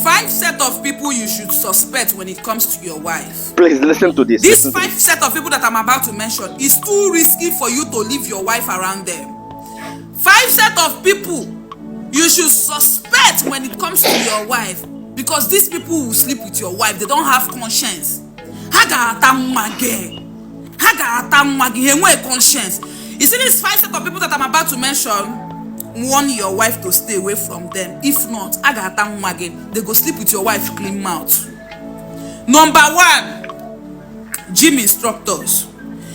5 set of people you should suspect when it comes to your wife. Please listen to this. This 5 set of people that I'm about to mention is too risky for you to leave your wife around them. 5 set of people you should suspect when it comes to your wife, because these people will sleep with your wife. They don't have conscience. Conscience. You see these 5 set of people that I'm about to mention? Warn your wife to stay away from them. If not, they go sleep with your wife clean mouth. Number 1, gym instructors.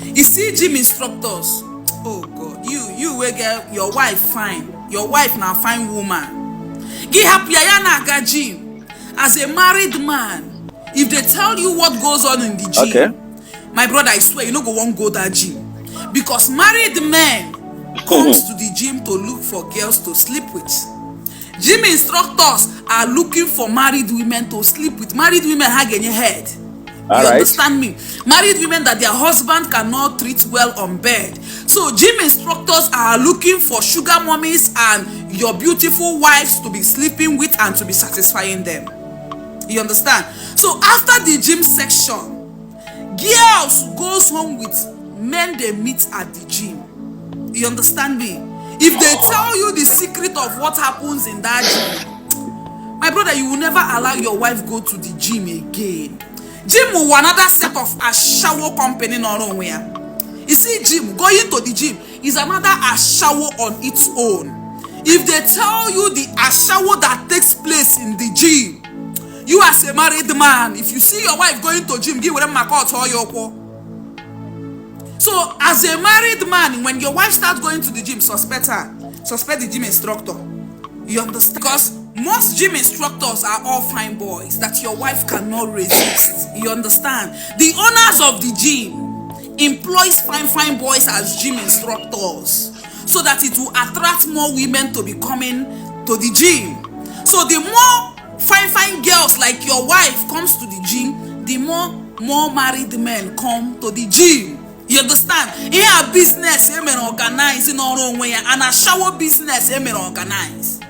You see gym instructors. Oh God, you will get your wife fine. Your wife now fine woman. Give happy na gym. As a married man, if they tell you what goes on in the gym, my brother, I swear you no go won't go that gym, because married men comes to the gym to look for girls to sleep with. Gym instructors are looking for married women to sleep with. Married women hang in your head. You understand me? Married women that their husband cannot treat well on bed. So gym instructors are looking for sugar mummies and your beautiful wives to be sleeping with and to be satisfying them. You understand? So after the gym section, girls goes home with men they meet at the gym. You understand me? If they tell you the secret of what happens in that gym, my brother, you will never allow your wife go to the gym again. Gym will another set of a shower company nowhere. You see, gym, going to the gym is another a shower on its own. If they tell you the a shower that takes place in the gym, you as a married man, if you see your wife going to gym, give them a call to your. So as a married man, when your wife starts going to the gym, suspect her. Suspect the gym instructor. You understand? Because most gym instructors are all fine boys that your wife cannot resist. You understand? The owners of the gym employs fine boys as gym instructors, so that it will attract more women to be coming to the gym. So the more fine girls like your wife comes to the gym, the more married men come to the gym. You understand? Here a business men organize in our own way, and a shower business men organize.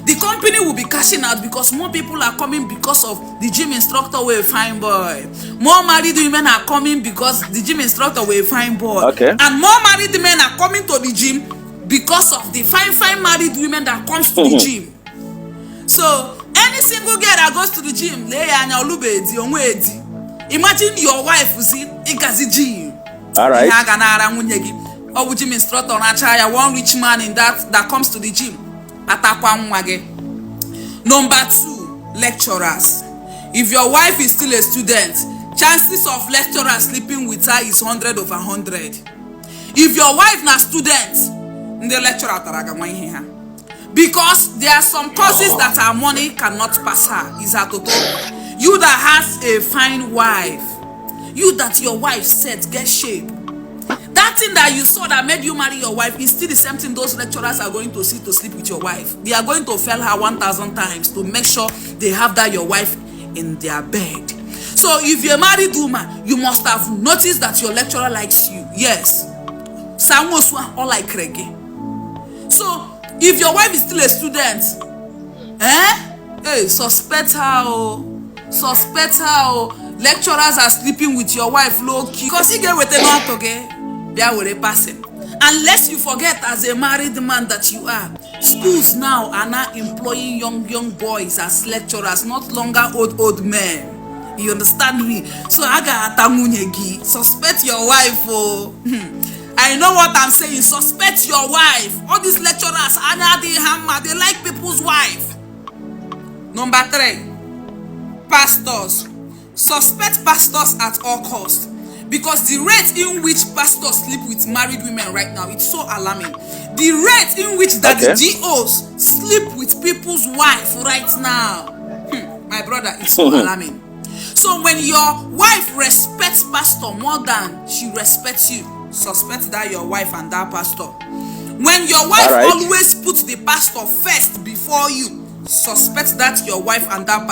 The company will be cashing out because more people are coming because of the gym instructor will fine boy. More married women are coming because the gym instructor will fine boy. And more married men are coming to the gym because of the fine married women that comes to the gym. So any single girl that goes to the gym, imagine your wife in gym. Alright. Or gym instructor one rich man in that comes to the gym. Number 2, lecturers. If your wife is still a student, chances of lecturer sleeping with her is 100 over 100. If your wife na student, the lecturer because there are some courses that our money cannot pass her. Is her total. You that has a fine wife, you that your wife said get shape, that thing that you saw that made you marry your wife is still the same thing those lecturers are going to see to sleep with your wife. They are going to fail her 1,000 times to make sure they have that your wife in their bed. So if you're a married woman, you must have noticed that your lecturer likes you. Yes. All like reggae. So if your wife is still a student, hey, suspect her. Suspect her. Lecturers are sleeping with your wife low key. Because you get with a not okay, they are with a person. Unless you forget as a married man that you are, schools now are now employing young boys as lecturers, not longer old men. You understand me? So I got tamunyegi. Suspect your wife. I know what I'm saying. Suspect your wife. All these lecturers, they like people's wife. Number 3, pastors. Suspect pastors at all costs, because the rate in which pastors sleep with married women right now, it's so alarming. The rate in which that the GOs sleep with people's wife right now, my brother, it's so alarming. So when your wife respects pastor more than she respects you, suspect that your wife and that pastor. When your wife always puts the pastor first before you, suspect that your wife and that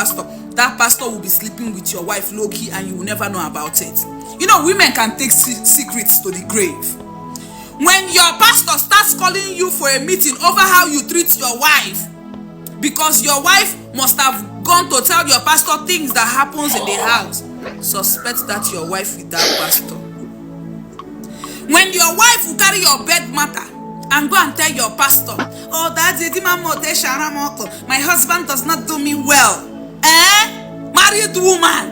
pastor will be sleeping with your wife low-key and you will never know about it. You know, women can take secrets to the grave. When your pastor starts calling you for a meeting over how you treat your wife, because your wife must have gone to tell your pastor things that happens in the house. Suspect that your wife with that pastor. When your wife will carry your bed matter and go and tell your pastor, oh, my husband does not do me well. Married woman,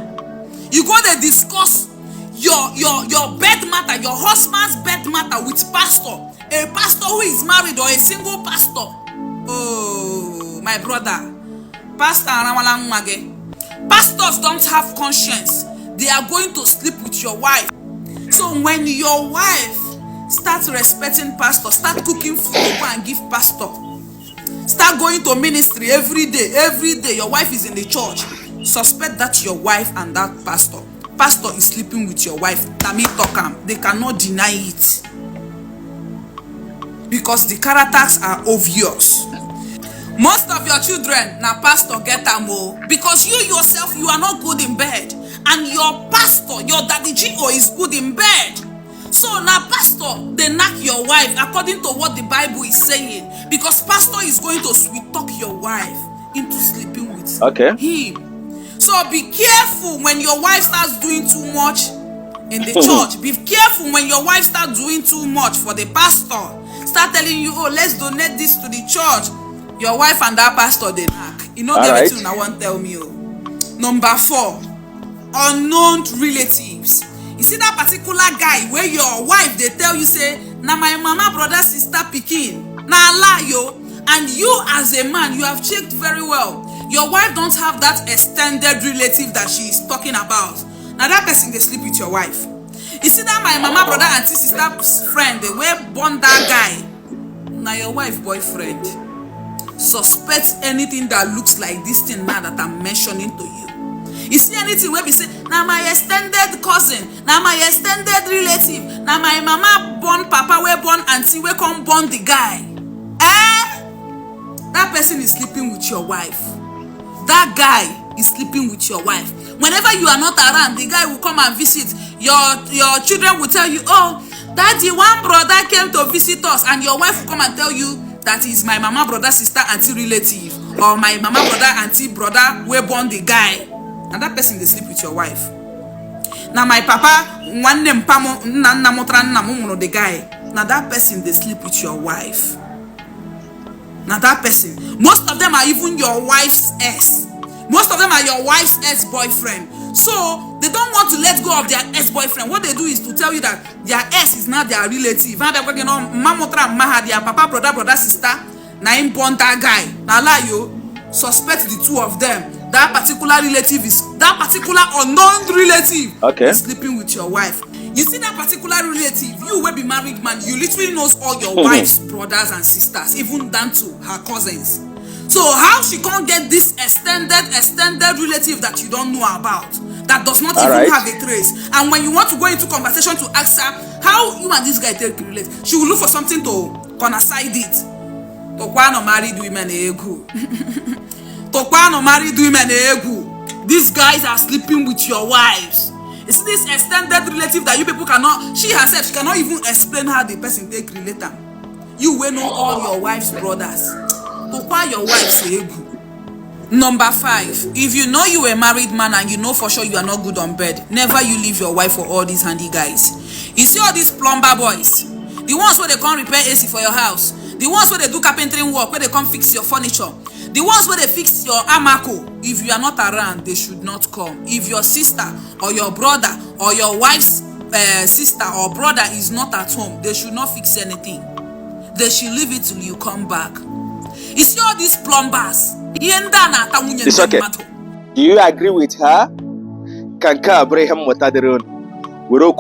you go to discuss your bed matter, your husband's bed matter with pastor, a pastor who is married or a single pastor. Oh, my brother, pastors don't have conscience. They are going to sleep with your wife. So when your wife starts respecting pastor, start cooking food to go and give pastor, start going to ministry every day, your wife is in the church, suspect that your wife and that pastor is sleeping with your wife. Nami Tokam, they cannot deny it because the characters are obvious. Most of your children now pastor get them because you yourself, you are not good in bed, and your pastor, your daddy G.O. is good in bed. So now pastor, they knock your wife according to what the Bible is saying, because pastor is going to sweet talk your wife into sleeping with him. So be careful when your wife starts doing too much in the church. Be careful when your wife starts doing too much for the pastor. Start telling you, oh, let's donate this to the church. Your wife and that pastor, they knock. You know everything I want to tell me. Number 4, unknown relatives. You see that particular guy where your wife, they tell you, say, na my mama, brother, sister, pikin. Na lie, yo. And you as a man, you have checked very well. Your wife don't have that extended relative that she is talking about. Now that person, they sleep with your wife. You see that my mama, brother, auntie, sister, friend, they were born that guy. Now your wife, boyfriend. Suspect anything that looks like this thing now that I'm mentioning to you. You see anything where we say, now my extended cousin, now my extended relative, now my mama born papa, we born auntie, we come born the guy. That person is sleeping with your wife. That guy is sleeping with your wife. Whenever you are not around, the guy will come and visit. Your children will tell you, oh, daddy, one brother came to visit us, and your wife will come and tell you that is my mama, brother, sister, auntie relative, or my mama, brother, auntie, brother, we born the guy. And that person, they sleep with your wife. Now my papa, one name pamo the guy. Now that person, they sleep with your wife. Now that person, most of them are even your wife's ex. Most of them are your wife's ex-boyfriend. So they don't want to let go of their ex-boyfriend. What they do is to tell you that their ex is not their relative. And they're working on mamotra maha, their papa, brother, sister. Now him born that guy. Now lie you, suspect the two of them. That particular relative is, that particular unknown relative is sleeping with your wife. You see that particular relative, you will be married man, you literally knows all your wife's brothers and sisters, even down to her cousins. So how she can't get this extended relative that you don't know about, that does not even have a trace? And when you want to go into conversation to ask her how you and this guy take to relate, she will look for something to coincide it. Tokwano married women ego. Tokwano married women ego. These guys are sleeping with your wives. It's this extended relative that you people cannot, she herself, she cannot even explain how the person take relate them. You will know all your wife's brothers. Tokwa your wife's ego. Number 5, if you know you a married man and you know for sure you are not good on bed, never you leave your wife for all these handy guys. You see all these plumber boys, the ones where they come repair AC for your house, the ones where they do carpentering work, where they come fix your furniture, the ones where they fix your amako. If you are not around, they should not come. If your sister or your brother or your wife's sister or brother is not at home, they should not fix anything. They should leave it till you come back. You see all these plumbers. It's okay. Do you agree with her? Kanka Abraham Mataderon. We're all